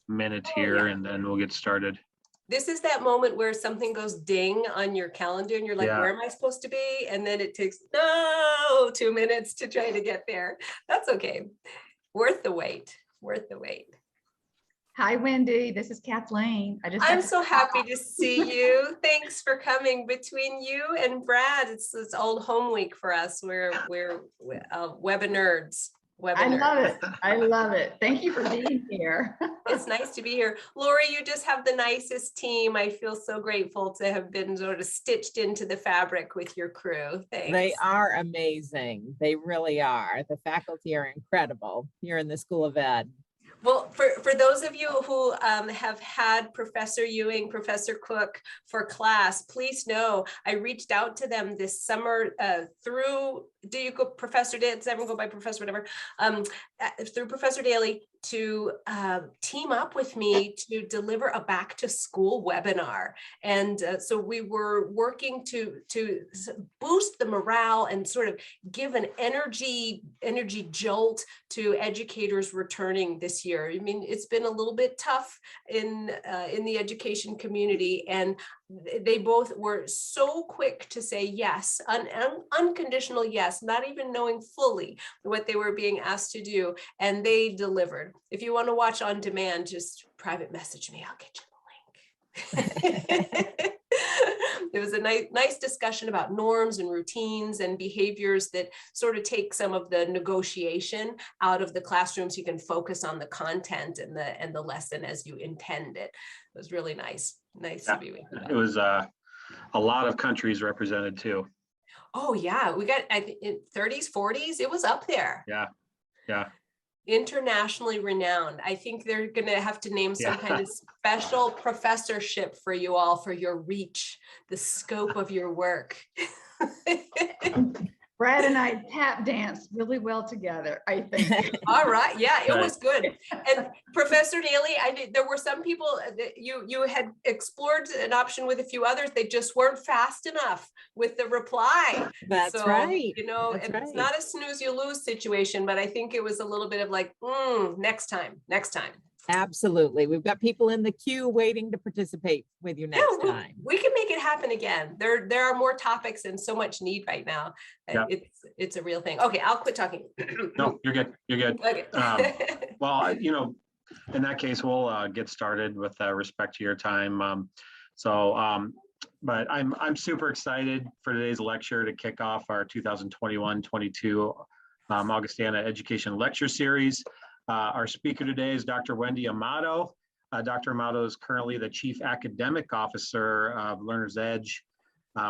minutes Oh, here, yeah. and then we'll get started. This is that moment where something goes ding on your calendar and you're like, Yeah. where am I supposed to be? And then it takes 2 minutes to try to get there. That's okay. Worth the wait. Worth the wait. Hi, Wendy. This is Kathleen. I'm so happy to see you. Thanks for coming. Between you and Brad, it's old home week for us. We're web nerds. I love it. I love it. Thank you for being here. It's nice to be here. Lori, you just have the nicest team. I feel so grateful to have been sort of stitched into the fabric with your crew. Thanks. They are amazing. They really are. The faculty are incredible here in the School of Ed. Well, for those of you who have had Professor Ewing, Professor Cook for class, please know I reached out to them this summer through, do you go Professor Daly, does everyone go by Professor whatever, through Professor Daly to team up with me to deliver a back to school webinar. And so we were working to boost the morale and sort of give an energy jolt to educators returning this year. I mean, it's been a little bit tough in the education community, and they both were so quick to say yes, unconditional yes, not even knowing fully what they were being asked to do, and they delivered. If you want to watch on demand, just private message me, I'll get you the link. It was a nice discussion about norms and routines and behaviors that sort of take some of the negotiation out of the classroom so you can focus on the content and the lesson as you intend it. It was really nice. Nice to be with you. It was a lot of countries represented too. Oh yeah, we got in 30s, 40s. It was up there. Yeah. Internationally renowned. I think they're going to have to name some kind of special professorship for you all for your reach, the scope of your work. Brad and I tap danced really well together, I think. All right. Yeah, it was good. And Professor Daly, there were some people that you had explored an option with a few others. They just weren't fast enough with the reply. That's right. You know, That's it's right. not a snooze you lose situation, but I think it was a little bit of like, next time. Absolutely. We've got people in the queue waiting to participate with you next time. We can make it happen again. There are more topics and so much need right now. Yeah. It's a real thing. Okay, I'll quit talking. No, you're good. Okay. Well, in that case, we'll get started with respect to your time. But I'm super excited for today's lecture to kick off our 2021-22 Augustana Education Lecture Series. Our speaker today is Dr. Wendy Amato. Dr. Amato is currently the Chief Academic Officer of Learner's Edge,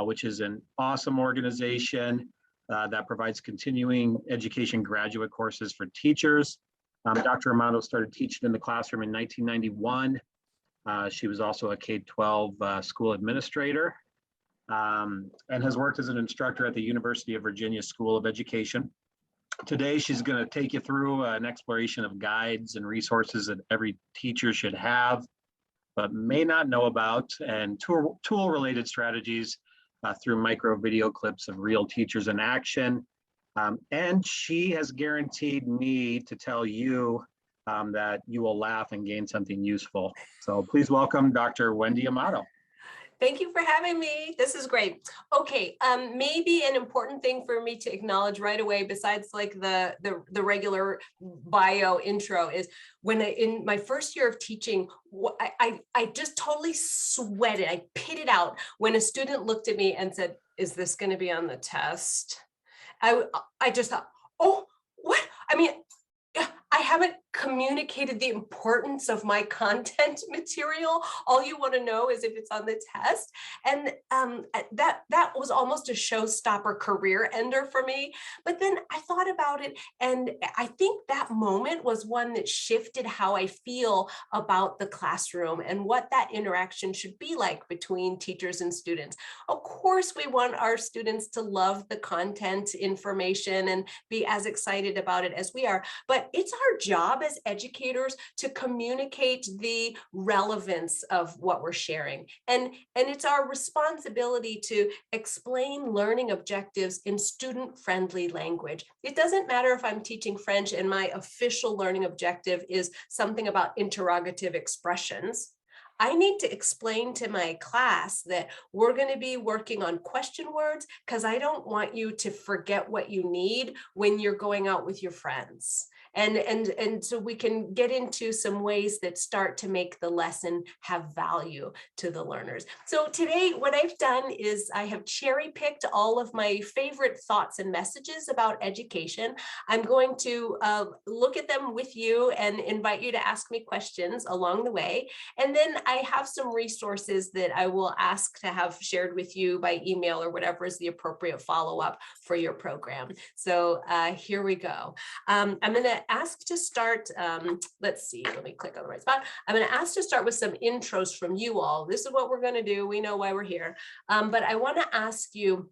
which is an awesome organization that provides continuing education graduate courses for teachers. Dr. Amato started teaching in the classroom in 1991. She was also a K-12 school administrator and has worked as an instructor at the University of Virginia School of Education. Today, she's going to take you through an exploration of guides and resources that every teacher should have, but may not know about, and tool-related strategies through micro video clips of real teachers in action. And she has guaranteed me to tell you that you will laugh and gain something useful. So please welcome Dr. Wendy Amato. Thank you for having me. This is great. Okay, maybe an important thing for me to acknowledge right away, besides like the regular bio intro, is when in my first year of teaching, I just totally sweated. I pitted out when a student looked at me and said, "Is this going to be on the test?" I just thought, oh, what? I mean, I haven't communicated the importance of my content material. All you want to know is if it's on the test. And that was almost a showstopper career ender for me. But then I thought about it, and I think that moment was one that shifted how I feel about the classroom and what that interaction should be like between teachers and students. Of course, we want our students to love the content information and be as excited about it as we are, but it's our job job as educators to communicate the relevance of what we're sharing. And it's our responsibility to explain learning objectives in student-friendly language. It doesn't matter if I'm teaching French and my official learning objective is something about interrogative expressions. I need to explain to my class that we're going to be working on question words because I don't want you to forget what you need when you're going out with your friends. And so we can get into some ways that start to make the lesson have value to the learners. So today, what I've done is I have cherry picked all of my favorite thoughts and messages about education. I'm going to look at them with you and invite you to ask me questions along the way. And then I have some resources that I will ask to have shared with you by email or whatever is the appropriate follow-up for your program. So here we go. I'm going to ask to start, let's see, let me click on the right spot. I'm going to ask to start with some intros from you all. This is what we're going to do. We know why we're here. But I want to ask you,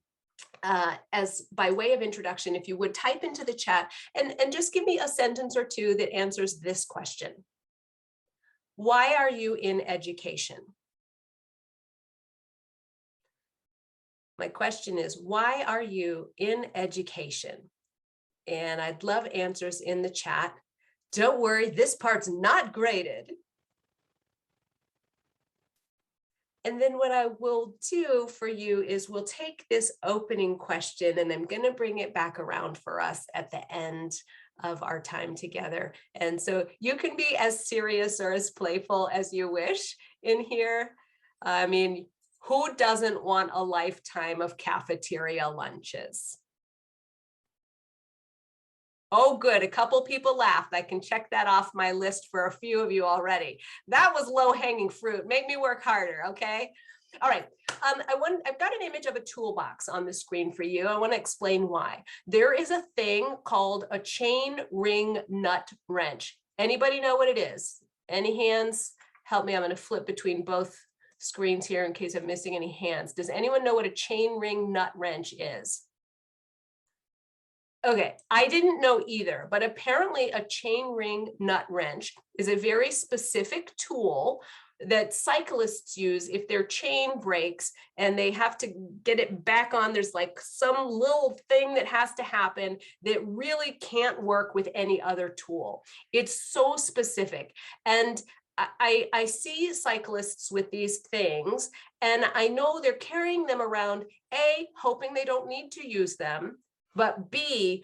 as by way of introduction, if you would type into the chat and just give me a sentence or two that answers this question. Why are you in education? My question is, why are you in education? And I'd love answers in the chat. Don't worry, this part's not graded. And then what I will do for you is we'll take this opening question and I'm going to bring it back around for us at the end of our time together. And so you can be as serious or as playful as you wish in here. I mean, who doesn't want a lifetime of cafeteria lunches? Oh, good. A couple people laughed. I can check that off my list for a few of you already. That was low-hanging fruit. Make me work harder, okay? All right. I've got an image of a toolbox on the screen for you. I want to explain why. There is a thing called a chain ring nut wrench. Anybody know what it is? Any hands? Help me. I'm going to flip between both screens here in case I'm missing any hands. Does anyone know what a chain ring nut wrench is? Okay, I didn't know either, but apparently a chain ring nut wrench is a very specific tool that cyclists use if their chain breaks and they have to get it back on. There's like some little thing that has to happen that really can't work with any other tool. It's so specific. And I see cyclists with these things, and I know they're carrying them around, A, hoping they don't need to use them, but B,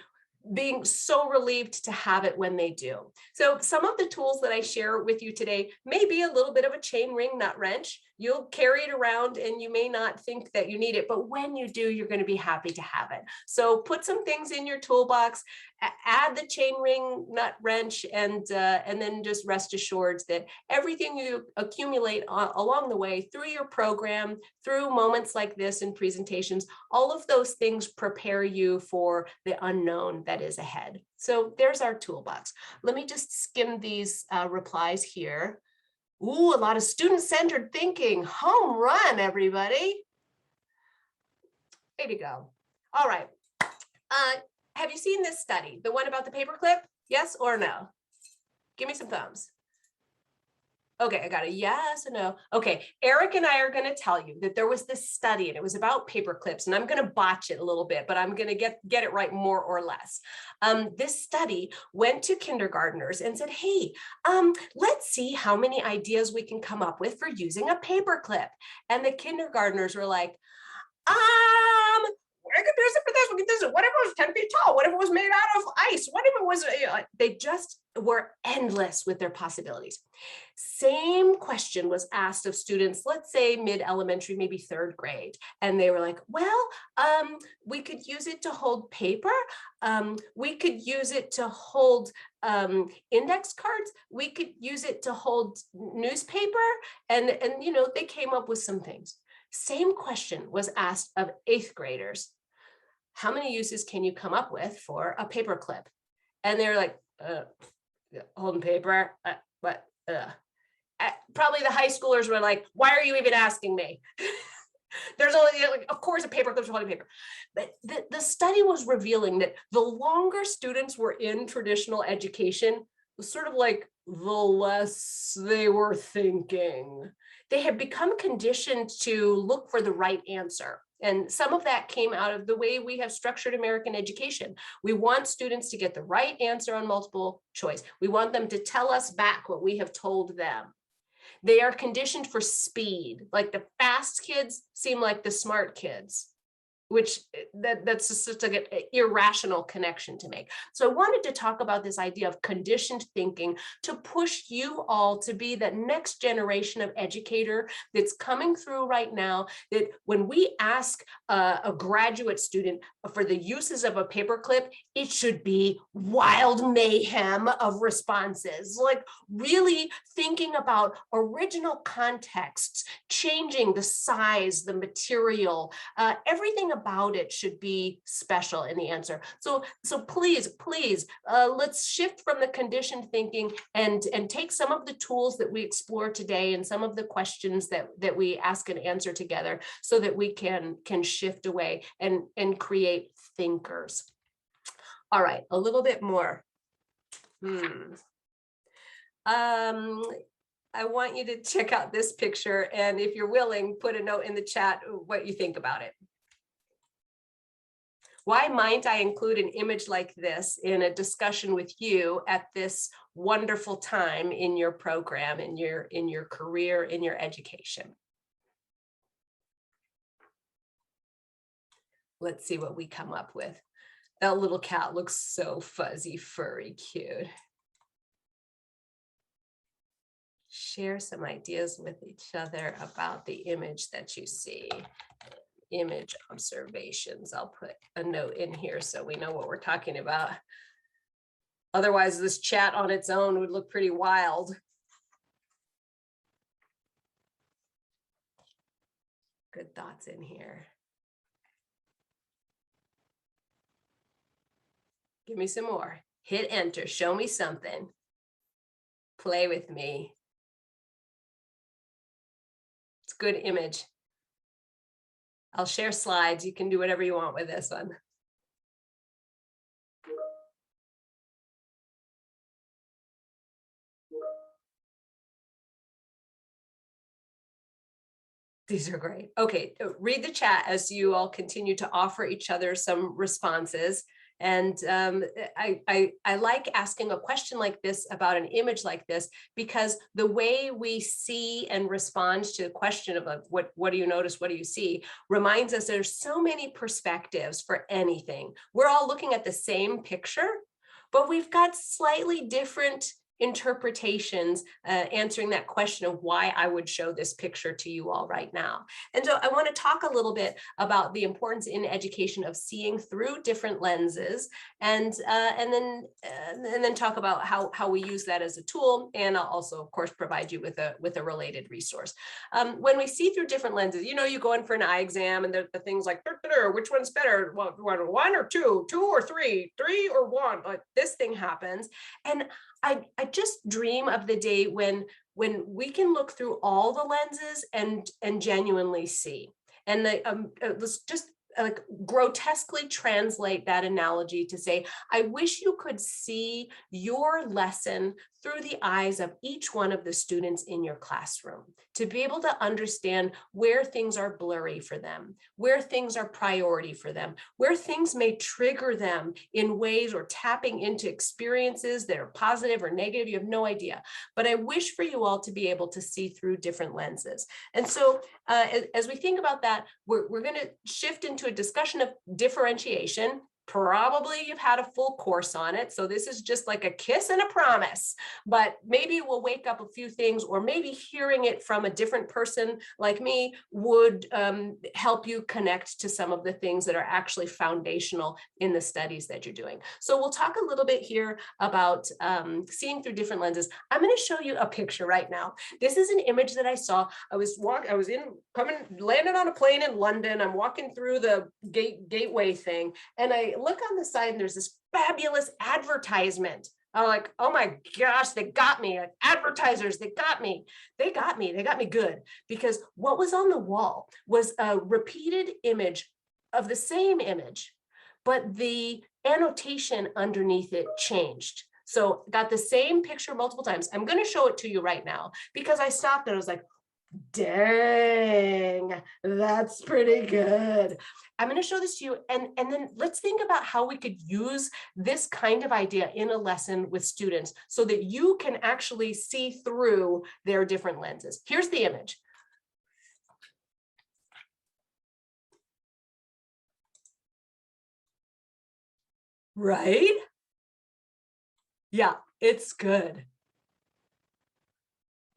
being so relieved to have it when they do. So some of the tools that I share with you today may be a little bit of a chain ring nut wrench. You'll carry it around and you may not think that you need it, but when you do, you're going to be happy to have it. So put some things in your toolbox, add the chain ring nut wrench, and then just rest assured that everything you accumulate along the way through your program, through moments like this and presentations, all of those things prepare you for the unknown that is ahead. So there's our toolbox. Let me just skim these replies here. Ooh, a lot of student-centered thinking. Home run, everybody. Way to go. All right. Have you seen this study? The one about the paperclip? Yes or no? Give me some thumbs. Okay, I got a yes or no. Okay, Eric and I are going to tell you that there was this study and it was about paper clips, and I'm going to botch it a little bit, but I'm going to get it right more or less. This study went to kindergartners and said, hey, let's see how many ideas we can come up with for using a paper clip. And the kindergartners were like, we could use it for this, we could use it. What if it was 10 feet tall? What if it was made out of ice? What if it was, they just were endless with their possibilities. Same question was asked of students, let's say mid-elementary, maybe third grade. And they were like, well, we could use it to hold paper. We could use it to hold index cards. We could use it to hold newspaper. And you know, they came up with some things. Same question was asked of 8th graders. How many uses can you come up with for a paper clip? And they're like, holding paper, probably the high schoolers were like, why are you even asking me? There's only, like, of course, a paper clip is holding paper. But the study was revealing that the longer students were in traditional education, sort of like the less they were thinking. They had become conditioned to look for the right answer. And some of that came out of the way we have structured American education. We want students to get the right answer on multiple choice. We want them to tell us back what we have told them. They are conditioned for speed. Like the fast kids seem like the smart kids, which that's just such an irrational connection to make. So I wanted to talk about this idea of conditioned thinking to push you all to be that next generation of educator that's coming through right now, that when we ask a graduate student for the uses of a paperclip, it should be wild mayhem of responses, like really thinking about original contexts, changing the size, the material, everything about it should be special in the answer. So please, let's shift from the conditioned thinking and take some of the tools that we explore today and some of the questions that we ask and answer together so that we can shift away and create thinkers. All right, a little bit more. I want you to check out this picture, and if you're willing, put a note in the chat what you think about it. Why might I include an image like this in a discussion with you at this wonderful time in your program, in your career, in your education? Let's see what we come up with. That little cat looks so fuzzy, furry, cute. Share some ideas with each other about the image that you see. Image observations. I'll put a note in here so we know what we're talking about. Otherwise, this chat on its own would look pretty wild. Good thoughts in here. Give me some more. Hit enter. Show me something. Play with me. It's a good image. I'll share slides. You can do whatever you want with this one. These are great. Okay, read the chat as you all continue to offer each other some responses. And I like asking a question like this about an image like this, because the way we see and respond to the question of what do you notice, what do you see, reminds us there's so many perspectives for anything. We're all looking at the same picture, but we've got slightly different interpretations answering that question of why I would show this picture to you all right now. And so I want to talk a little bit about the importance in education of seeing through different lenses, and then talk about how we use that as a tool. And I'll also, of course, provide you with a related resource. When we see through different lenses, you know, you go in for an eye exam and the things like, which one's better, one or two or three or one, like this thing happens. And I just dream of the day when we can look through all the lenses and genuinely see. And let's just like grotesquely translate that analogy to say, I wish you could see your lesson through the eyes of each one of the students in your classroom, to be able to understand where things are blurry for them, where things are priority for them, where things may trigger them in ways or tapping into experiences that are positive or negative. You have no idea. But I wish for you all to be able to see through different lenses. And so as we think about that, we're going to shift into a discussion of differentiation. Probably you've had a full course on it, so this is just like a kiss and a promise, but maybe we'll wake up a few things, or maybe hearing it from a different person like me would help you connect to some of the things that are actually foundational in the studies that you're doing. So we'll talk a little bit here about seeing through different lenses. I'm going to show you a picture right now. This is an image that I saw. I was landed on a plane in London. I'm walking through the gateway thing, and I look on the side and there's this fabulous advertisement. I'm like, oh my gosh, they got me. Like, advertisers, they got me. They got me good, because what was on the wall was a repeated image of the same image, but the annotation underneath it changed. So got the same picture multiple times. I'm going to show it to you right now because I stopped and I was like, dang, that's pretty good. I'm going to show this to you, and then let's think about how we could use this kind of idea in a lesson with students so that you can actually see through their different lenses. Here's the image. Right? Yeah, it's good.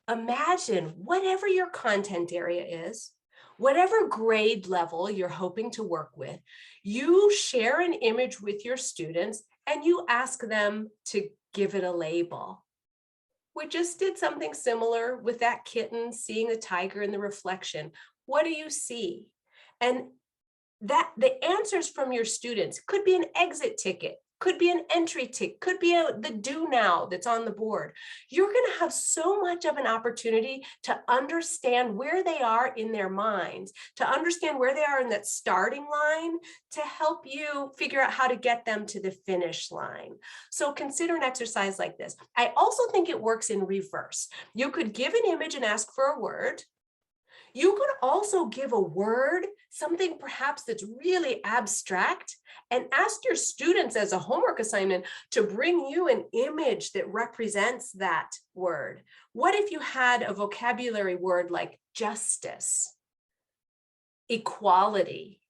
Imagine whatever your content area is, whatever grade level you're hoping to work with, you share an image with your students and you ask them to give it a label. We just did something similar with that kitten seeing the tiger in the reflection. What do you see? And that the answers from your students could be an exit ticket, could be an entry ticket, could be the do now that's on the board. You're going to have so much of an opportunity to understand where they are in their minds, to understand where they are in that starting line, to help you figure out how to get them to the finish line. So consider an exercise like this. I also think it works in reverse. You could give an image and ask for a word. You could also give a word, something perhaps that's really abstract, and ask your students as a homework assignment to bring you an image that represents that word. What if you had a vocabulary word like justice, equality,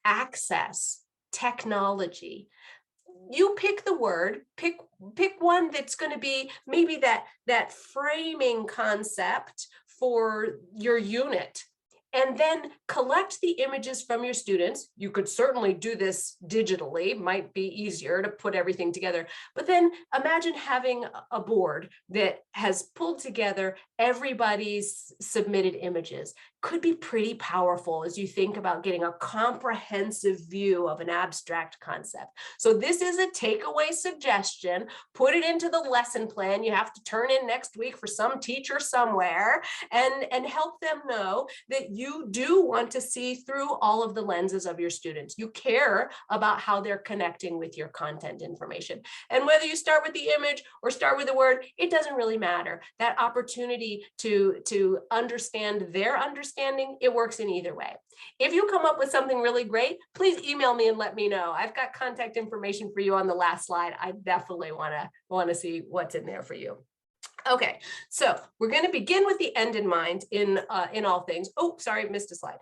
access, technology? You pick the word, pick one that's going to be maybe that framing concept for your unit, and then collect the images from your students. You could certainly do this digitally, might be easier to put everything together, but then imagine having a board that has pulled together everybody's submitted images. Could be pretty powerful as you think about getting a comprehensive view of an abstract concept. So this is a takeaway suggestion. Put it into the lesson plan you have to turn in next week for some teacher somewhere, and help them know that you do want to see through all of the lenses of your students. You care about how they're connecting with your content information. And whether you start with the image or start with the word, it doesn't really matter. That opportunity to understand their understanding, it works in either way. If you come up with something really great, please email me and let me know. I've got contact information for you on the last slide. I definitely want to see what's in there for you. Okay, so we're going to begin with the end in mind in all things. Oh, sorry, missed a slide.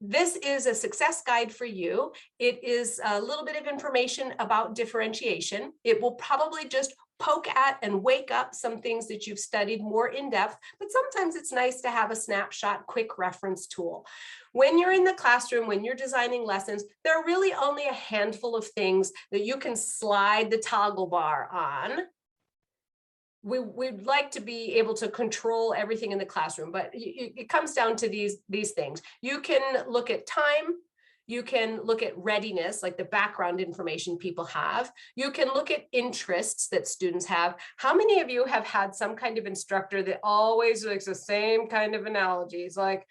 This is a success guide for you. It is a little bit of information about differentiation. It will probably just poke at and wake up some things that you've studied more in depth, but sometimes it's nice to have a snapshot, quick reference tool. When you're in the classroom, when you're designing lessons, there are really only a handful of things that you can slide the toggle bar on. We'd like to be able to control everything in the classroom, but it comes down to these things. You can look at time. You can look at readiness, like the background information people have. You can look at interests that students have. How many of you have had some kind of instructor that always likes the same kind of analogies, like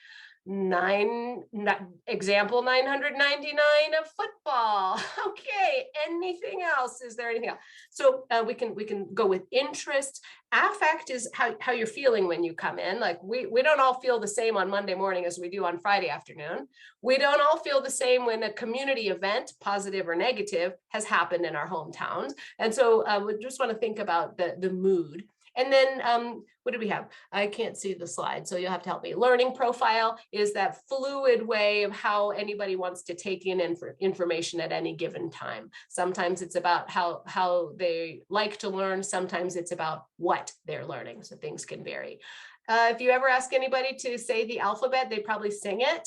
example 999 of football? Okay, anything else? Is there anything else? So we can go with interest. Affect is how you're feeling when you come in. Like we don't all feel the same on Monday morning as we do on Friday afternoon. We don't all feel the same when a community event, positive or negative, has happened in our hometowns. And so we just want to think about the mood. And then what do we have? I can't see the slide, so you'll have to help me. Learning profile is that fluid way of how anybody wants to take in information at any given time. Sometimes it's about how they like to learn. Sometimes it's about what they're learning. So things can vary. If you ever ask anybody to say the alphabet, they probably sing it.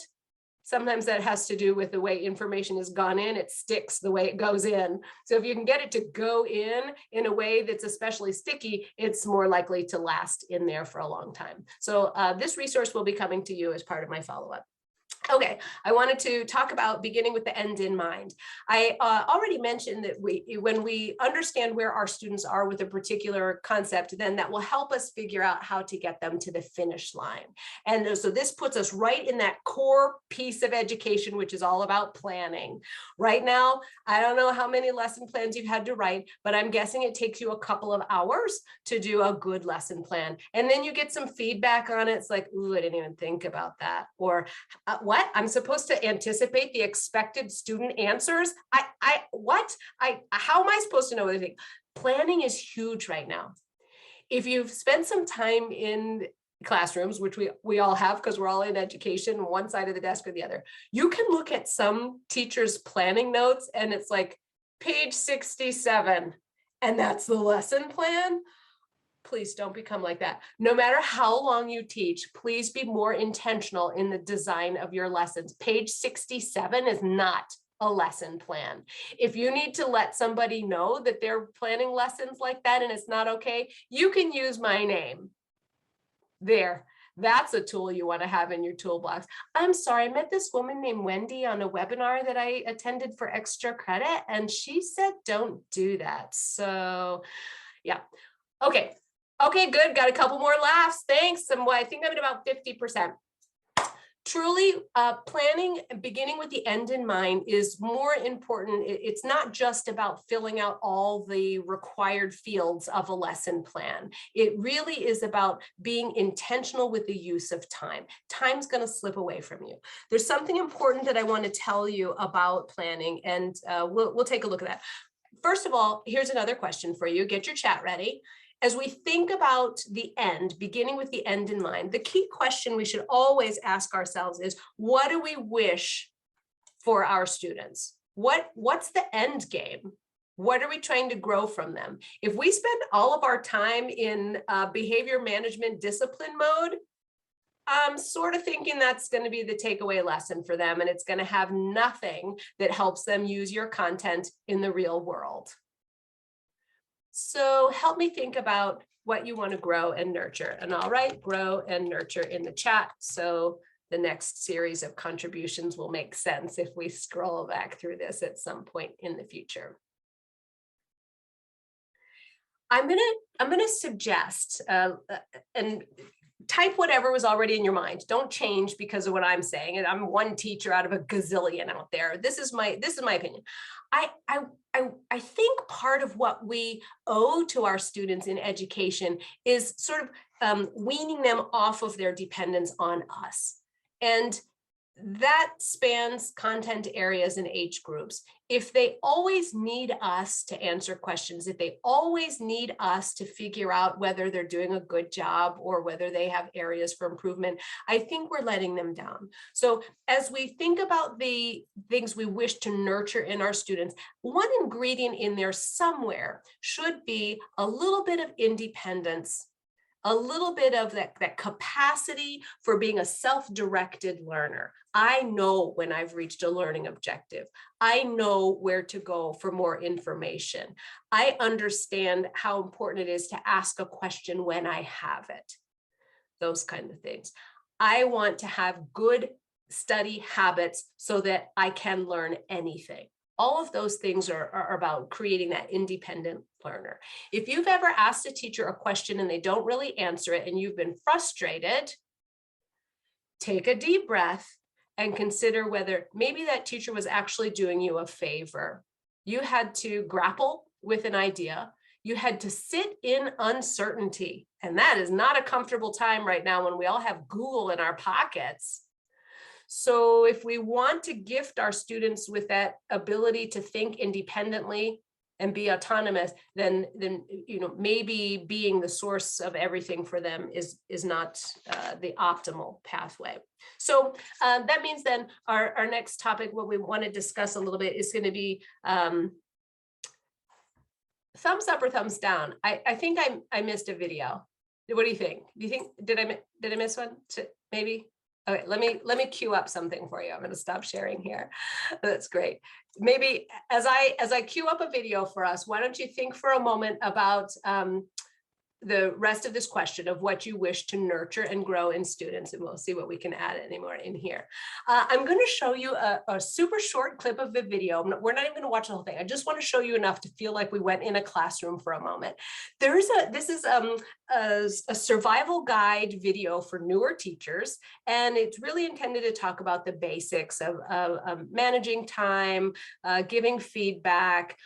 Sometimes that has to do with the way information has gone in. It sticks the way it goes in. So if you can get it to go in a way that's especially sticky, it's more likely to last in there for a long time. So this resource will be coming to you as part of my follow-up. Okay, I wanted to talk about beginning with the end in mind. I already mentioned that when we understand where our students are with a particular concept, then that will help us figure out how to get them to the finish line. And so this puts us right in that core piece of education, which is all about planning. Right now, I don't know how many lesson plans you've had to write, but I'm guessing it takes you a couple of hours to do a good lesson plan. And then you get some feedback on it. It's like, ooh, I didn't even think about that. Or what? I'm supposed to anticipate the expected student answers? How am I supposed to know what they think? Planning is huge right now. If you've spent some time in classrooms, which we all have because we're all in education, one side of the desk or the other, you can look at some teachers' planning notes and it's like page 67, and that's the lesson plan. Please don't become like that. No matter how long you teach, please be more intentional in the design of your lessons. Page 67 is not a lesson plan. If you need to let somebody know that they're planning lessons like that and it's not okay, you can use my name. There. That's a tool you want to have in your toolbox. I'm sorry, I met this woman named Wendy on a webinar that I attended for extra credit, and she said, don't do that. So yeah. Okay. Okay, good. Got a couple more laughs. Thanks. I think I'm at about 50%. Truly, planning, beginning with the end in mind, is more important. It's not just about filling out all the required fields of a lesson plan. It really is about being intentional with the use of time. Time's going to slip away from you. There's something important that I want to tell you about planning, and we'll take a look at that. First of all, here's another question for you. Get your chat ready. As we think about the end, beginning with the end in mind, the key question we should always ask ourselves is, what do we wish for our students? What's the end game? What are we trying to grow from them? If we spend all of our time in behavior management discipline mode, I'm sort of thinking that's going to be the takeaway lesson for them, and it's going to have nothing that helps them use your content in the real world. So help me think about what you want to grow and nurture. And I'll write grow and nurture in the chat, so the next series of contributions will make sense if we scroll back through this at some point in the future. I'm gonna suggest and type whatever was already in your mind. Don't change because of what I'm saying. And I'm one teacher out of a gazillion out there. This is my opinion. I think part of what we owe to our students in education is sort of weaning them off of their dependence on us. And that spans content areas and age groups. If they always need us to answer questions, if they always need us to figure out whether they're doing a good job or whether they have areas for improvement, I think we're letting them down. So as we think about the things we wish to nurture in our students, one ingredient in there somewhere should be a little bit of independence, a little bit of that capacity for being a self-directed learner. I know when I've reached a learning objective. I know where to go for more information. I understand how important it is to ask a question when I have it. Those kind of things. I want to have good study habits so that I can learn anything. All of those things are about creating that independent learner. If you've ever asked a teacher a question and they don't really answer it and you've been frustrated, take a deep breath and consider whether maybe that teacher was actually doing you a favor. You had to grapple with an idea. You had to sit in uncertainty. And that is not a comfortable time right now when we all have Google in our pockets. So if we want to gift our students with that ability to think independently and be autonomous, then maybe being the source of everything for them is not the optimal pathway. So that means then our next topic, what we want to discuss a little bit, is going to be thumbs up or thumbs down. I think I missed a video. What do you think? Do you think did I miss one? Maybe. Okay, let me queue up something for you. I'm going to stop sharing here. That's great. Maybe as I queue up a video for us, why don't you think for a moment about the rest of this question of what you wish to nurture and grow in students, and we'll see what we can add anymore in here. I'm going to show you a super short clip of the video. We're not even going to watch the whole thing. I just want to show you enough to feel like we went in a classroom for a moment. This is a survival guide video for newer teachers, and it's really intended to talk about the basics of managing time, giving feedback,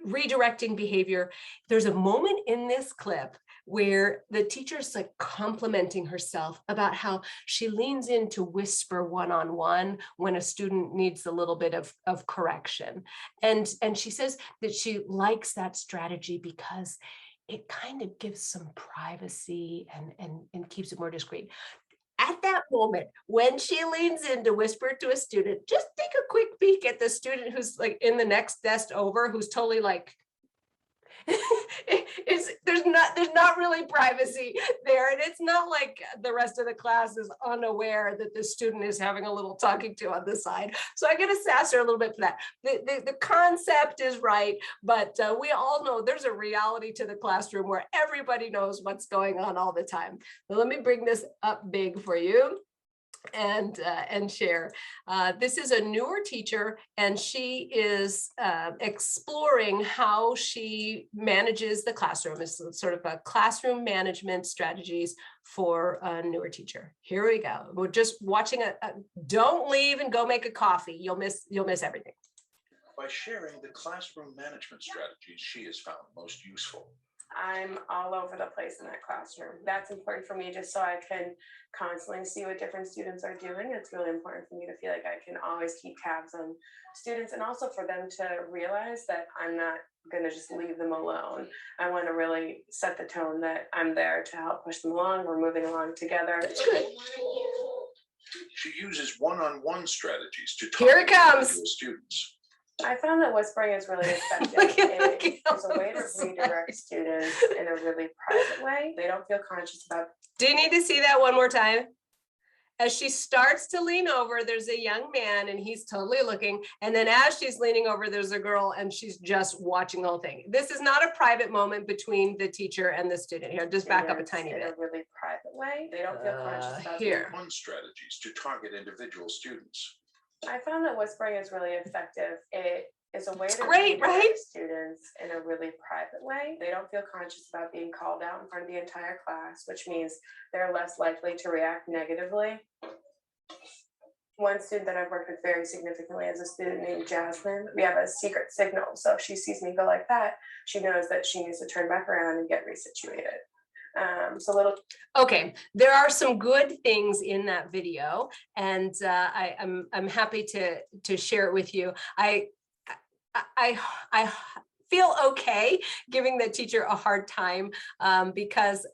redirecting behavior. There's a moment in this clip where the teacher's like complimenting herself about how she leans in to whisper one-on-one when a student needs a little bit of correction. And she says that she likes that strategy because it kind of gives some privacy and keeps it more discreet. At that moment, when she leans in to whisper to a student, just take a quick peek at the student who's like in the next desk over, who's totally like, there's not really privacy there, and it's not like the rest of the class is unaware that the student is having a little talking to on the side. So I get to sass her a little bit for that. The concept is right, but we all know there's a reality to the classroom where everybody knows what's going on all the time. So let me bring this up big for you and share. This is a newer teacher, and she is exploring how she manages the classroom. It's sort of a classroom management strategies for a newer teacher. Here we go. We're just watching don't leave and go make a coffee. You'll miss everything. By sharing the classroom management strategies she has found most useful. I'm all over the place in that classroom. That's important for me just so I can constantly see what different students are doing. It's really important for me to feel like I can always keep tabs on students, and also for them to realize that I'm not going to just leave them alone. I want to really set the tone that I'm there to help push them along. We're moving along together. She uses one-on-one strategies to talk Here it comes. to students. I found that whispering is really effective. It's a way to redirect students in a really private way. They don't feel conscious about. Do you need to see that one more time? As she starts to lean over, there's a young man and he's totally looking. And then as she's leaning over, there's a girl and she's just watching the whole thing. This is not a private moment between the teacher and the student. Here, just back up a tiny bit. In a really private way. They don't feel conscious about here. One strategies to target individual students. I found that whispering is really effective. It is a way to great, right? Students in a really private way. They don't feel conscious about being called out in front of the entire class, which means they're less likely to react negatively. One student that I've worked with very significantly is a student named Jasmine. We have a secret signal. So if she sees me go like that, she knows that she needs to turn back around and get resituated. Okay, there are some good things in that video, and I'm happy to share it with you. I feel okay giving the teacher a hard time because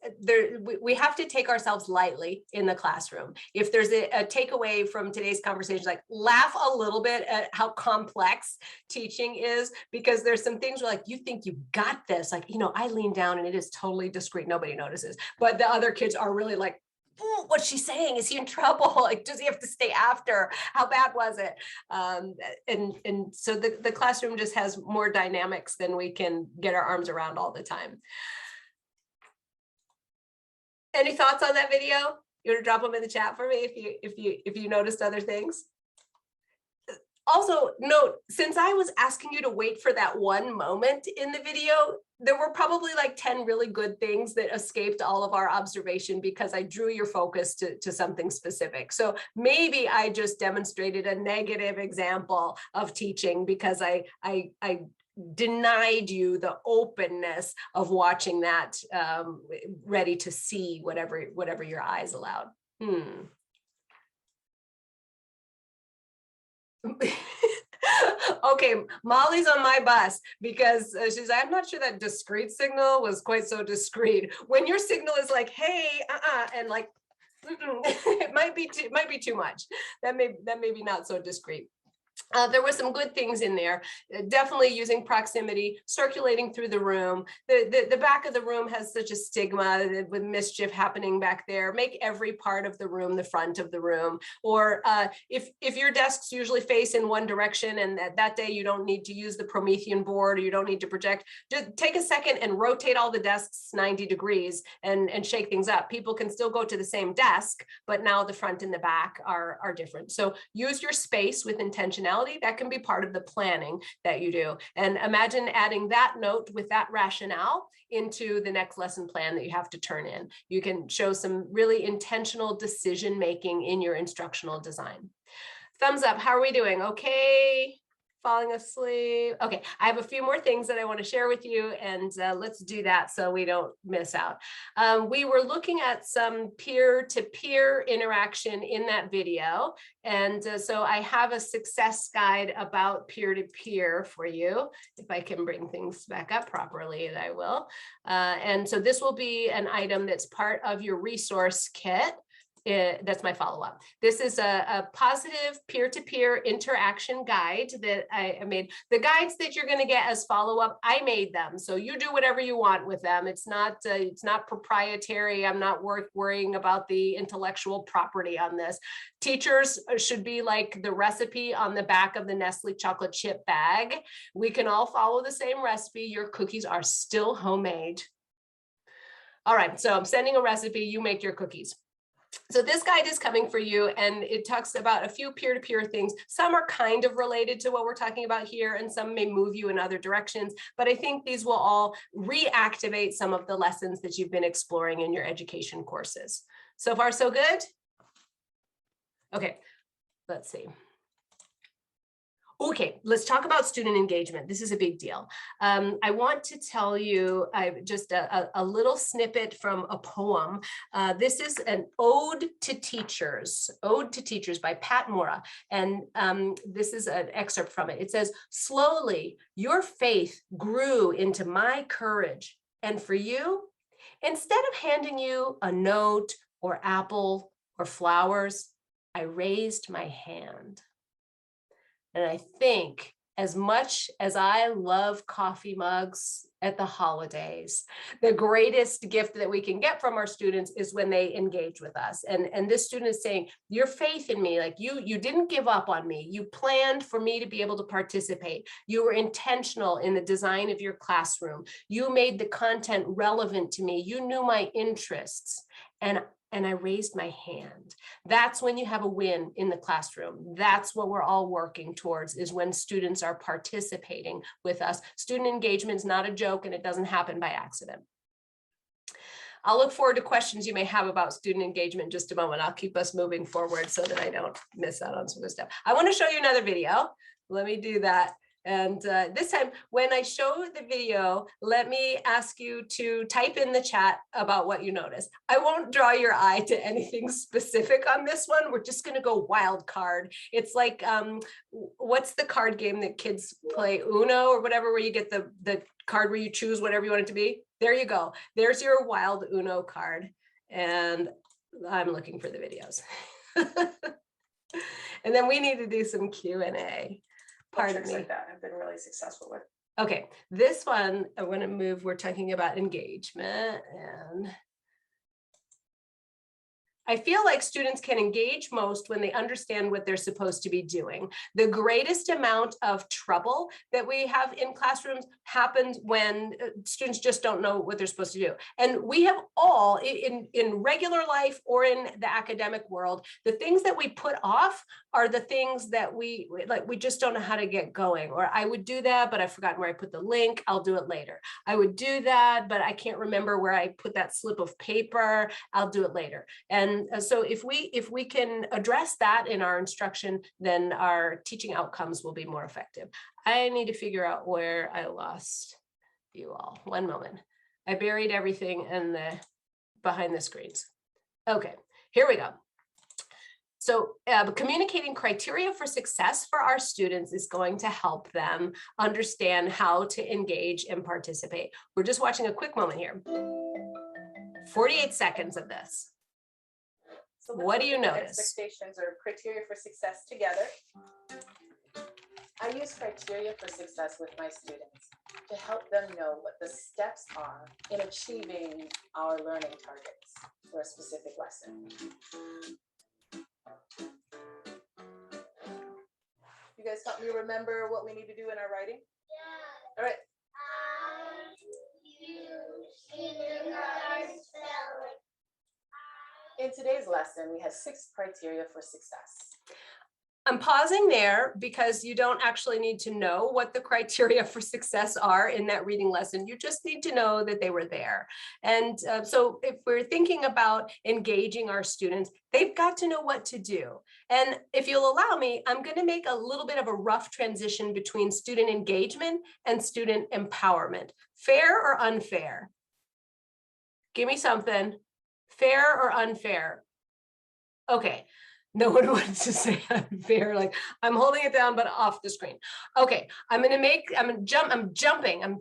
we have to take ourselves lightly in the classroom. If there's a takeaway from today's conversation, like laugh a little bit at how complex teaching is, because there's some things where like, you think you got this, like, you know, I lean down and it is totally discreet, nobody notices, but the other kids are really like, ooh, what's she saying? Is he in trouble? Like, does he have to stay after? How bad was it? And so the classroom just has more dynamics than we can get our arms around all the time. Any thoughts on that video? You want to drop them in the chat for me if you noticed other things? Also note, since I was asking you to wait for that one moment in the video, there were probably like 10 really good things that escaped all of our observation because I drew your focus to something specific. So maybe I just demonstrated a negative example of teaching because I denied you the openness of watching that, ready to see whatever your eyes allowed. Okay, Molly's on my bus because she's, I'm not sure that discrete signal was quite so discreet. When your signal is like, hey, and like, it might be too much. That may be not so discreet. There were some good things in there. Definitely using proximity, circulating through the room. The back of the room has such a stigma with mischief happening back there. Make every part of the room the front of the room. Or if your desks usually face in one direction and that day you don't need to use the Promethean board or you don't need to project, just take a second and rotate all the desks 90 degrees and shake things up. People can still go to the same desk, but now the front and the back are different. So use your space with intentionality. That can be part of the planning that you do. And imagine adding that note with that rationale into the next lesson plan that you have to turn in. You can show some really intentional decision making in your instructional design. Thumbs up. How are we doing? Okay. Falling asleep. Okay, I have a few more things that I want to share with you, and let's do that so we don't miss out. We were looking at some peer-to-peer interaction in that video, and so I have a success guide about peer-to-peer for you. If I can bring things back up properly, I will. And so this will be an item that's part of your resource kit. That's my follow-up. This is a positive peer-to-peer interaction guide that I made. The guides that you're going to get as follow-up, I made them. So you do whatever you want with them. It's not proprietary. I'm not worrying about the intellectual property on this. Teachers should be like the recipe on the back of the Nestle chocolate chip bag. We can all follow the same recipe. Your cookies are still homemade. All right, so I'm sending a recipe. You make your cookies. So this guide is coming for you, and it talks about a few peer-to-peer things. Some are kind of related to what we're talking about here, and some may move you in other directions, but I think these will all reactivate some of the lessons that you've been exploring in your education courses. So far, so good? Okay, let's see. Okay, let's talk about student engagement. This is a big deal. I want to tell you just a little snippet from a poem. This is an Ode to Teachers by Pat Mora. And this is an excerpt from it. It says, "Slowly, your faith grew into my courage. And for you, instead of handing you a note or apple or flowers, I raised my hand." And I think as much as I love coffee mugs at the holidays, the greatest gift that we can get from our students is when they engage with us. And this student is saying, your faith in me, like you didn't give up on me. You planned for me to be able to participate. You were intentional in the design of your classroom. You made the content relevant to me. You knew my interests. And I raised my hand. That's when you have a win in the classroom. That's what we're all working towards, is when students are participating with us. Student engagement is not a joke, and it doesn't happen by accident. I'll look forward to questions you may have about student engagement in just a moment. I'll keep us moving forward so that I don't miss out on some good stuff. I want to show you another video. Let me do that. And this time, when I show the video, let me ask you to type in the chat about what you notice. I won't draw your eye to anything specific on this one. We're just going to go wild card. It's like, what's the card game that kids play? Uno or whatever, where you get the card where you choose whatever you want it to be. There you go. There's your wild Uno card. And I'm looking for the videos. And then we need to do some Q&A. Pardon me. Like that I've been really successful with. Okay, this one I want to move. We're talking about engagement, and I feel like students can engage most when they understand what they're supposed to be doing. The greatest amount of trouble that we have in classrooms happens when students just don't know what they're supposed to do. And we have all, in regular life or in the academic world, the things that we put off are the things that we just don't know how to get going. Or I would do that, but I've forgotten where I put the link. I'll do it later. I would do that, but I can't remember where I put that slip of paper. I'll do it later. And so if we can address that in our instruction, then our teaching outcomes will be more effective. I need to figure out where I lost you all. One moment. I buried everything in behind the screens. Okay, here we go. So communicating criteria for success for our students is going to help them understand how to engage and participate. We're just watching a quick moment here. 48 seconds of this. So what do you notice? Expectations or criteria for success together. I use criteria for success with my students to help them know what the steps are in achieving our learning targets for a specific lesson. You guys help me remember what we need to do in our writing? Yeah. All right. In today's lesson, we have 6 criteria for success. I'm pausing there because you don't actually need to know what the criteria for success are in that reading lesson. You just need to know that they were there. And so if we're thinking about engaging our students, they've got to know what to do. And if you'll allow me, I'm going to make a little bit of a rough transition between student engagement and student empowerment. Fair or unfair? Give me something. Fair or unfair? Okay. No one wants to say unfair, like I'm holding it down, but off the screen. Okay, I'm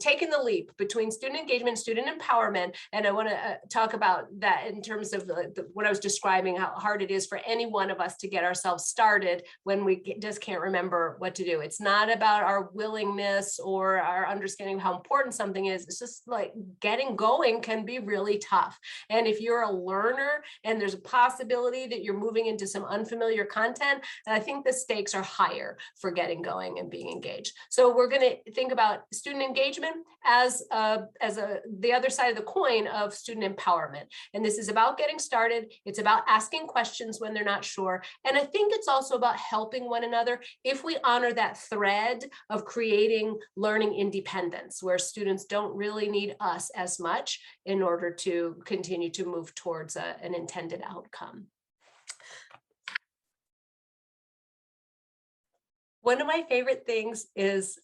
taking the leap between student engagement, student empowerment, and I want to talk about that in terms of what I was describing, how hard it is for any one of us to get ourselves started when we just can't remember what to do. It's not about our willingness or our understanding of how important something is. It's just like getting going can be really tough. And if you're a learner and there's a possibility that you're moving into some unfamiliar content, and I think the stakes are higher for getting going and being engaged. So we're going to think about student engagement as the other side of the coin of student empowerment. And this is about getting started. It's about asking questions when they're not sure. And I think it's also about helping one another if we honor that thread of creating learning independence, where students don't really need us as much in order to continue to move towards an intended outcome. One of my favorite things is,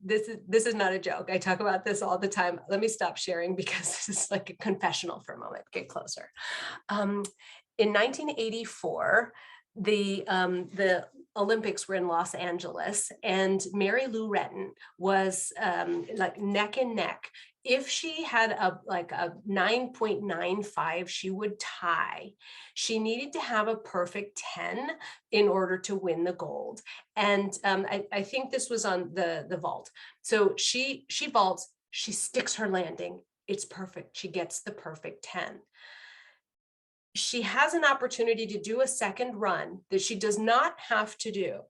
this is not a joke. I talk about this all the time. Let me stop sharing because this is like a confessional for a moment. Get closer. In 1984, the Olympics were in Los Angeles, and Mary Lou Retton was like neck and neck. If she had a 9.95, she would tie. She needed to have a perfect 10 in order to win the gold. And I think this was on the vault. So she vaults, she sticks her landing. It's perfect. She gets the perfect 10. She has an opportunity to do a second run that she does not have to do.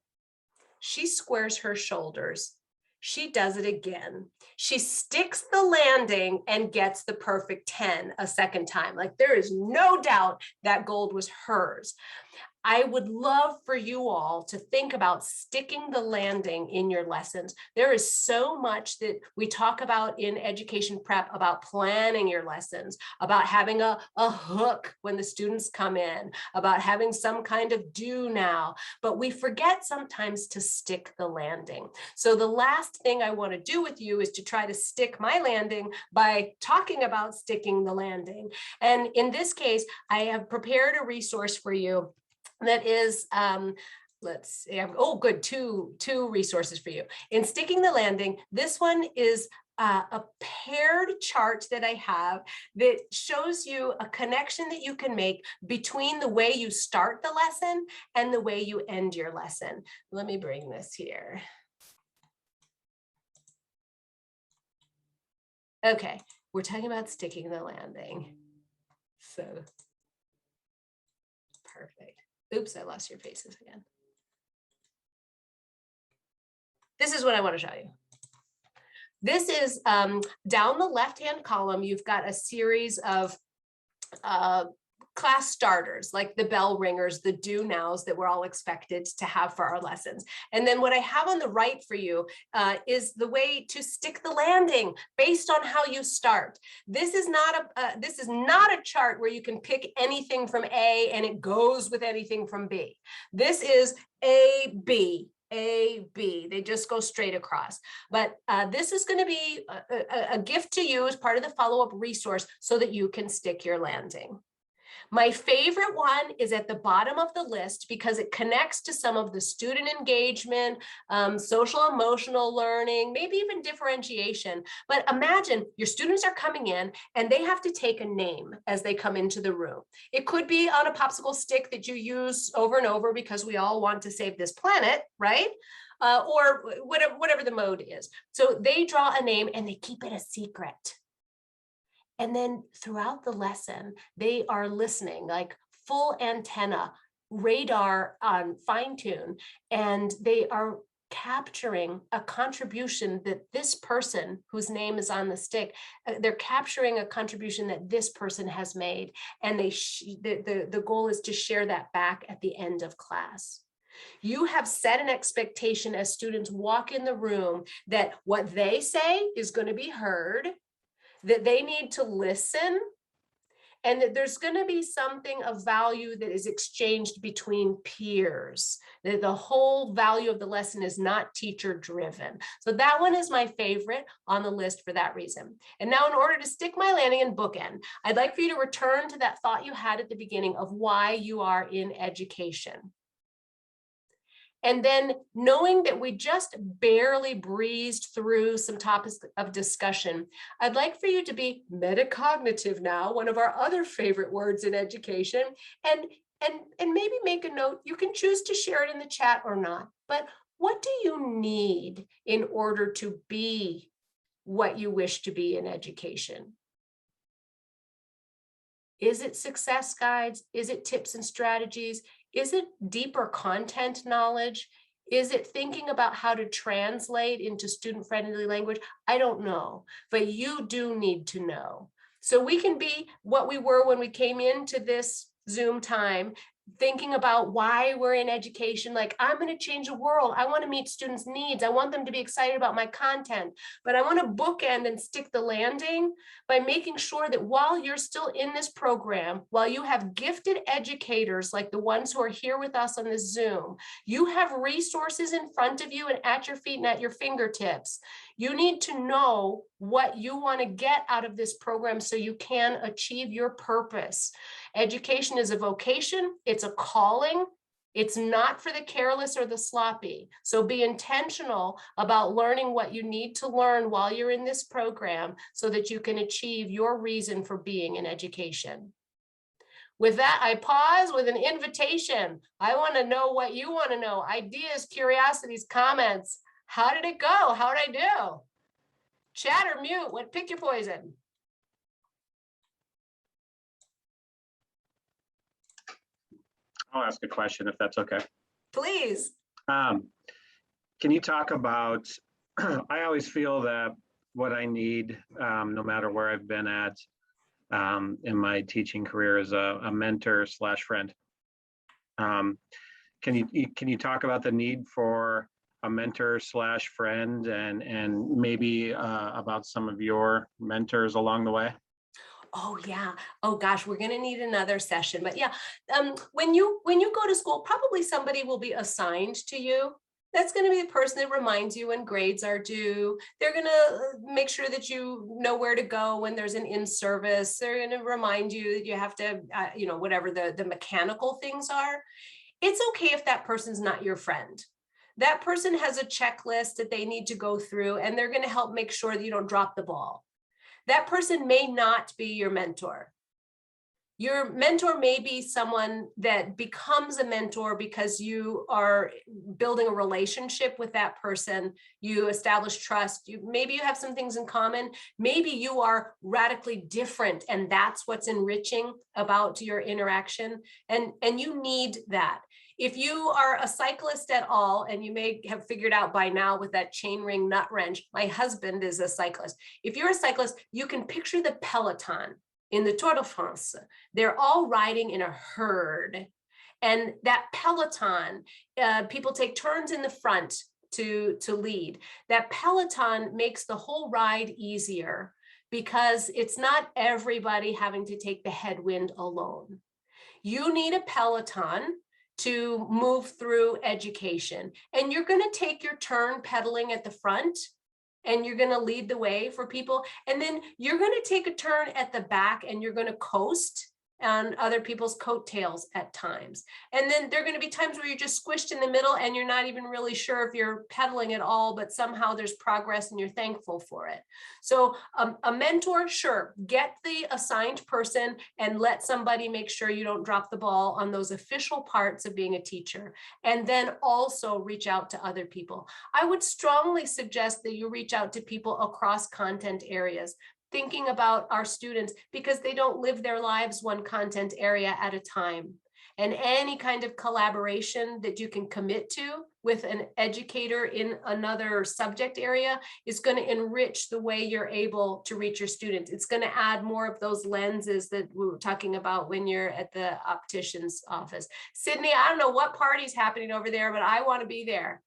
She squares her shoulders. She does it again. She sticks the landing and gets the perfect 10 a second time. Like there is no doubt that gold was hers. I would love for you all to think about sticking the landing in your lessons. There is so much that we talk about in education prep about planning your lessons, about having a hook when the students come in, about having some kind of do now, but we forget sometimes to stick the landing. So the last thing I want to do with you is to try to stick my landing by talking about sticking the landing. And in this case, I have prepared a resource for you that is, let's see, oh good, two resources for you. In sticking the landing, this one is a paired chart that I have that shows you a connection that you can make between the way you start the lesson and the way you end your lesson. Let me bring this here. Okay, we're talking about sticking the landing. So, perfect. Oops, I lost your faces again. This is what I want to show you. This is down the left-hand column, you've got a series of class starters, like the bell ringers, the do nows that we're all expected to have for our lessons. And then what I have on the right for you is the way to stick the landing based on how you start. This is not a chart where you can pick anything from A and it goes with anything from B. This is A, B. A, B, they just go straight across. But this is going to be a gift to you as part of the follow-up resource so that you can stick your landing. My favorite one is at the bottom of the list because it connects to some of the student engagement, social emotional learning, maybe even differentiation. But imagine your students are coming in and they have to take a name as they come into the room. It could be on a popsicle stick that you use over and over because we all want to save this planet, right? Or whatever the mode is. So they draw a name and they keep it a secret. And then throughout the lesson, they are listening like full antenna, radar on fine tune, and they are capturing a contribution that this person whose name is on the stick, they're capturing a contribution that this person has made. And the goal is to share that back at the end of class. You have set an expectation as students walk in the room that what they say is going to be heard, that they need to listen, and that there's going to be something of value that is exchanged between peers. That the whole value of the lesson is not teacher driven. So that one is my favorite on the list for that reason. And now, in order to stick my landing and bookend, I'd like for you to return to that thought you had at the beginning of why you are in education. And then knowing that we just barely breezed through some topics of discussion, I'd like for you to be metacognitive now, one of our other favorite words in education, and maybe make a note. You can choose to share it in the chat or not, but what do you need in order to be what you wish to be in education? Is it success guides? Is it tips and strategies? Is it deeper content knowledge? Is it thinking about how to translate into student-friendly language? I don't know, but you do need to know. So we can be what we were when we came into this Zoom time, thinking about why we're in education, like I'm going to change the world. I want to meet students' needs. I want them to be excited about my content, but I want to bookend and stick the landing by making sure that while you're still in this program, while you have gifted educators like the ones who are here with us on this Zoom, you have resources in front of you and at your feet and at your fingertips. You need to know what you want to get out of this program so you can achieve your purpose. Education is a vocation, it's a calling, it's not for the careless or the sloppy. So be intentional about learning what you need to learn while you're in this program so that you can achieve your reason for being in education. With that, I pause with an invitation. I want to know what you want to know, ideas, curiosities, comments. How did it go? How did I do? Chat or mute, pick your poison. I'll ask a question if that's okay. Please. Can you talk about, I always feel that what I need, no matter where I've been at in my teaching career, is a mentor / friend. Can you talk about the need for a mentor / friend and maybe about some of your mentors along the way? Oh yeah. Oh gosh, we're gonna need another session. But yeah, when you go to school, probably somebody will be assigned to you. That's going to be the person that reminds you when grades are due. They're going to make sure that you know where to go when there's an in-service. They're going to remind you that you have to, whatever the mechanical things are. It's okay if that person's not your friend. That person has a checklist that they need to go through, and they're going to help make sure that you don't drop the ball. That person may not be your mentor. Your mentor may be someone that becomes a mentor because you are building a relationship with that person. You establish trust. Maybe you have some things in common. Maybe you are radically different, and that's what's enriching about your interaction. And you need that. If you are a cyclist at all, and you may have figured out by now with that chain ring nut wrench, my husband is a cyclist. If you're a cyclist, you can picture the peloton in the Tour de France. They're all riding in a herd. And that peloton, people take turns in the front to lead. That peloton makes the whole ride easier because it's not everybody having to take the headwind alone. You need a peloton to move through education. And you're going to take your turn pedaling at the front, and you're going to lead the way for people. And then you're going to take a turn at the back, and you're going to coast on other people's coattails at times. And then there are going to be times where you're just squished in the middle and you're not even really sure if you're pedaling at all, but somehow there's progress and you're thankful for it. So a mentor, sure, get the assigned person and let somebody make sure you don't drop the ball on those official parts of being a teacher. And then also reach out to other people. I would strongly suggest that you reach out to people across content areas, thinking about our students because they don't live their lives one content area at a time. And any kind of collaboration that you can commit to with an educator in another subject area is going to enrich the way you're able to reach your students. It's going to add more of those lenses that we were talking about when you're at the optician's office. Sydney, I don't know what party's happening over there, but I want to be there.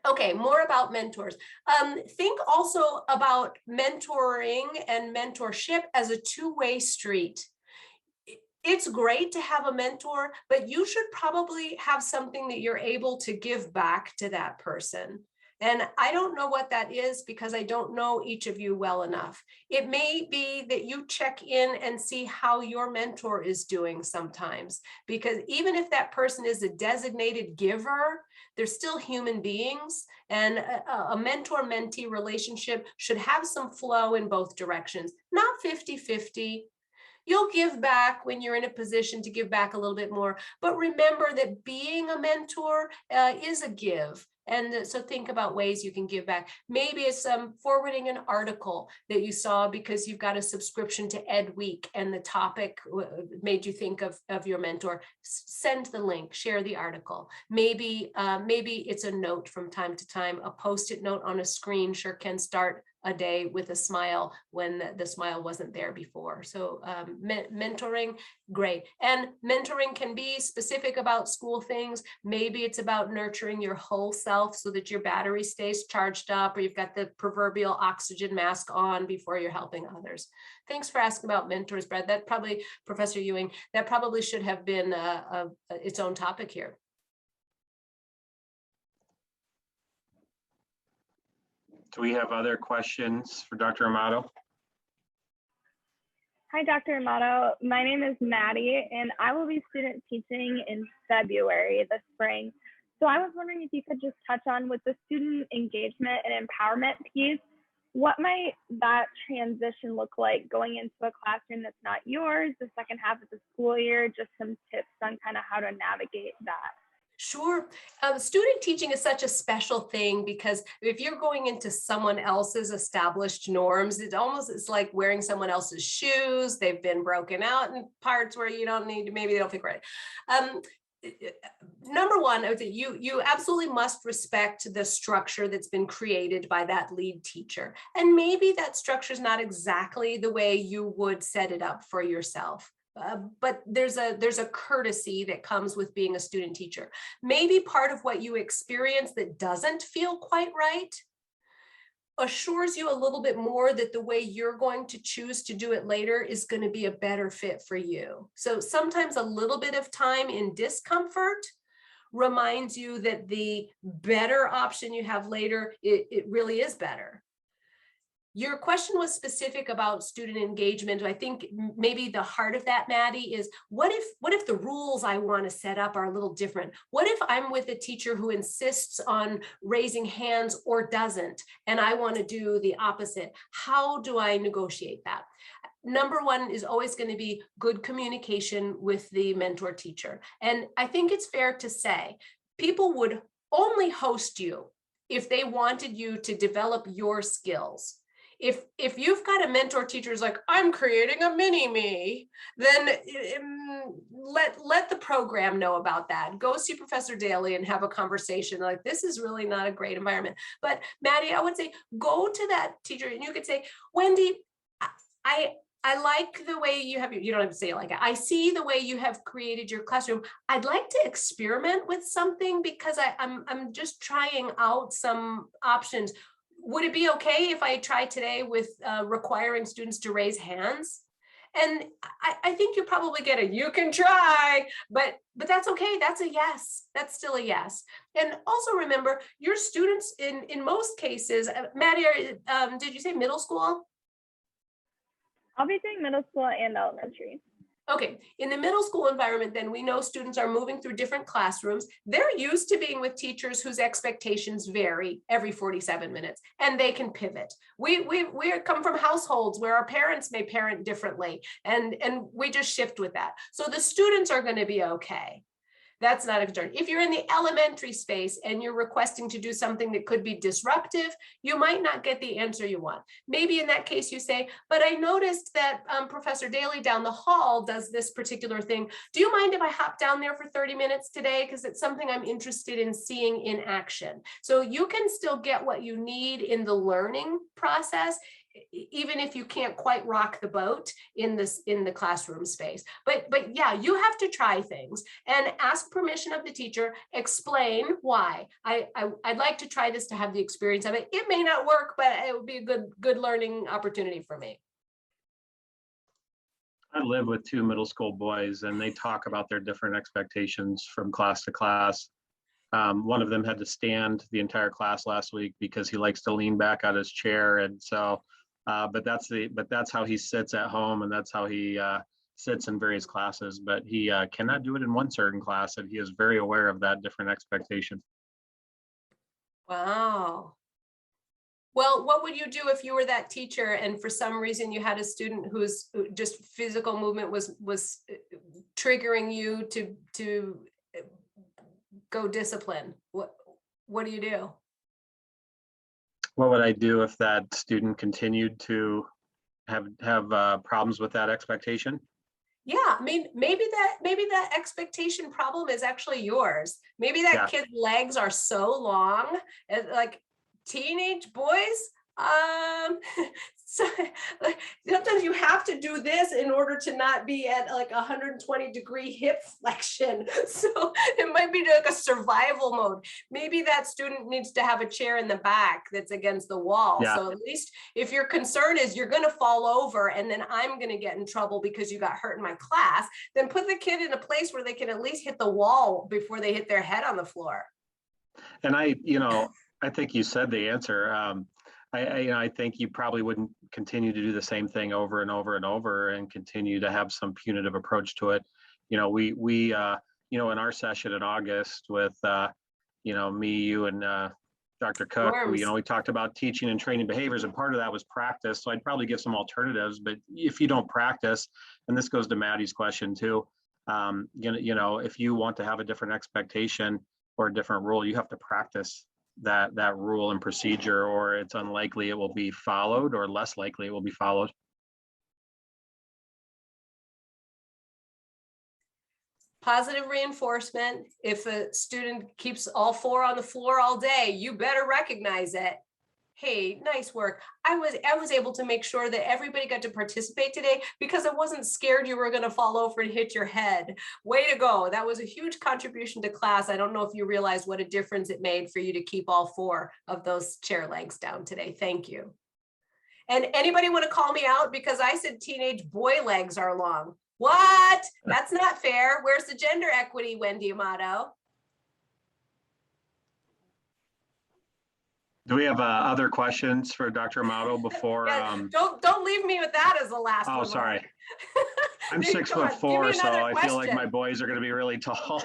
Okay, more about mentors. Think also about mentoring and mentorship as a two-way street. It's great to have a mentor, but you should probably have something that you're able to give back to that person. And I don't know what that is because I don't know each of you well enough. It may be that you check in and see how your mentor is doing sometimes, because even if that person is a designated giver, they're still human beings, and a mentor-mentee relationship should have some flow in both directions, not 50-50. You'll give back when you're in a position to give back a little bit more, but remember that being a mentor is a give. And so think about ways you can give back. Maybe it's forwarding an article that you saw because you've got a subscription to Ed Week and the topic made you think of your mentor. Send the link, share the article. Maybe it's a note from time to time. A Post-it note on a screen sure can start a day with a smile when the smile wasn't there before. So mentoring, great. And mentoring can be specific about school things. Maybe it's about nurturing your whole self so that your battery stays charged up, or you've got the proverbial oxygen mask on before you're helping others. Thanks for asking about mentors, Brad. That probably, Professor Ewing, that probably should have been its own topic here. Do we have other questions for Dr. Amato? Hi, Dr. Amato. My name is Maddie, and I will be student teaching in February this spring. So I was wondering if you could just touch on with the student engagement and empowerment piece, what might that transition look like going into a classroom that's not yours, the second half of the school year, just some tips on kind of how to navigate that. Sure. Student teaching is such a special thing because if you're going into someone else's established norms, it's like wearing someone else's shoes. They've been broken out in parts where you don't need to, maybe they don't fit right. Number one, I would say you absolutely must respect the structure that's been created by that lead teacher. And maybe that structure is not exactly the way you would set it up for yourself. But there's a courtesy that comes with being a student teacher. Maybe part of what you experience that doesn't feel quite right assures you a little bit more that the way you're going to choose to do it later is going to be a better fit for you. So sometimes a little bit of time in discomfort reminds you that the better option you have later, it really is better. Your question was specific about student engagement. I think maybe the heart of that, Maddie, is what if the rules I want to set up are a little different? What if I'm with a teacher who insists on raising hands or doesn't, and I want to do the opposite? How do I negotiate that? Number one is always going to be good communication with the mentor teacher. And I think it's fair to say people would only host you if they wanted you to develop your skills. If you've got a mentor teacher who's like, I'm creating a mini-me, then let the program know about that. Go see Professor Daly and have a conversation. Like, this is really not a great environment. But Maddie, I would say, go to that teacher and you could say, Wendy, I like the way you have, you don't have to say it like that. I see the way you have created your classroom. I'd like to experiment with something because I'm just trying out some options. Would it be okay if I try today with requiring students to raise hands? And I think you probably get a, you can try, but that's okay. That's a yes. That's still a yes. And also remember, your students in most cases, Maddie, did you say middle school? I'll be doing middle school and elementary. Okay, in the middle school environment, then we know students are moving through different classrooms. They're used to being with teachers whose expectations vary every 47 minutes, and they can pivot. We come from households where our parents may parent differently, and we just shift with that. So the students are going to be okay. That's not a concern. If you're in the elementary space and you're requesting to do something that could be disruptive, you might not get the answer you want. Maybe in that case you say, but I noticed that Professor Daly down the hall does this particular thing. Do you mind if I hop down there for 30 minutes today? Because it's something I'm interested in seeing in action. So you can still get what you need in the learning process, even if you can't quite rock the boat in the classroom space. But yeah, you have to try things and ask permission of the teacher, explain why. I'd like to try this to have the experience of it. It may not work, but it would be a good learning opportunity for me. I live with two middle school boys, and they talk about their different expectations from class to class. One of them had to stand the entire class last week because he likes to lean back out his chair, and so but that's how he sits at home, and that's how he sits in various classes. But he cannot do it in one certain class, and he is very aware of that different expectation. Wow. Well, what would you do if you were that teacher and for some reason you had a student whose just physical movement was triggering you to go discipline? What do you do? What would I do if that student continued to have problems with that expectation? Yeah, I mean, maybe that expectation problem is actually yours. Maybe that Yeah. kid's legs are so long, like teenage boys. So like, sometimes you have to do this in order to not be at like 120-degree hip flexion. So it might be like a survival mode. Maybe that student needs to have a chair in the back that's against the wall. Yeah. So at least if your concern is you're going to fall over and then I'm going to get in trouble because you got hurt in my class, then put the kid in a place where they can at least hit the wall before they hit their head on the floor. And I think you said the answer. I think you probably wouldn't continue to do the same thing over and over and over and continue to have some punitive approach to it. We in our session in August with me, you, and Dr. Cook, we talked about teaching and training behaviors, and part of that was practice. So I'd probably give some alternatives. But if you don't practice, and this goes to Maddie's question too, if you want to have a different expectation or a different rule, you have to practice that rule and procedure, or it's unlikely it will be followed, or less likely it will be followed. Positive reinforcement. If a student keeps all four on the floor all day, you better recognize it. Hey, nice work. I was able to make sure that everybody got to participate today because I wasn't scared you were going to fall over and hit your head. Way to go. That was a huge contribution to class. I don't know if you realize what a difference it made for you to keep all four of those chair legs down today. Thank you. And anybody want to call me out because I said teenage boy legs are long? What? That's not fair. Where's the gender equity, Wendy Amato? Do we have other questions for Dr. Amato before? Yeah, don't leave me with that as the last one. Oh, sorry. I'm Maybe 6'4", so I feel like question. my boys are going to be really tall.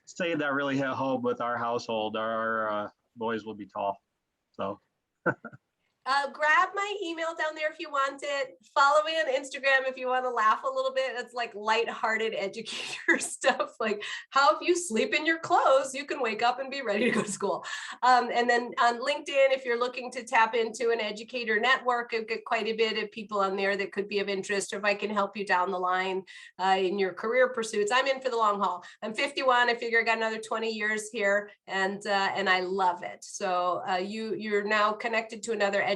Saying that really hit home with our household. Our boys will be tall. So. Grab my email down there if you want it. Follow me on Instagram if you want to laugh a little bit. It's like lighthearted educator stuff. Like how if you sleep in your clothes, you can wake up and be ready to go to school. And then on LinkedIn, if you're looking to tap into an educator network, I've got quite a bit of people on there that could be of interest. Or if I can help you down the line in your career pursuits, I'm in for the long haul. I'm 51. I figure I got another 20 years here, and I love it. So you're now connected to another educator.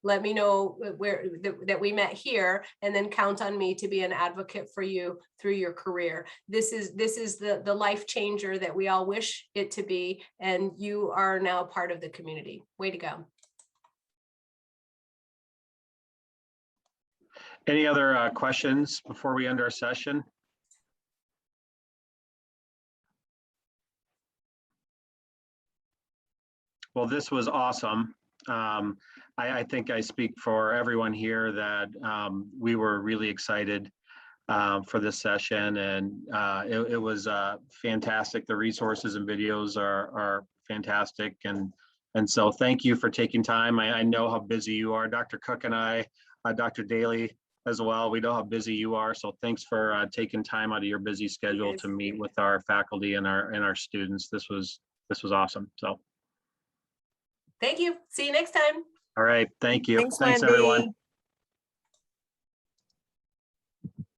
Let me know that we met here, and then count on me to be an advocate for you through your career. This is the life changer that we all wish it to be, and you are now part of the community. Way to go. Any other questions before we end our session? Well, this was awesome. I think I speak for everyone here that we were really excited for this session, and it was fantastic. The resources and videos are fantastic, and so thank you for taking time. I know how busy you are, Dr. Cook and I, Dr. Daly as well. We know how busy you are, so thanks for taking time out of your busy schedule to meet with our faculty and our students. This was awesome. So Thank you. See you next time. all right, thank you. Thanks, Thanks Wendy. everyone.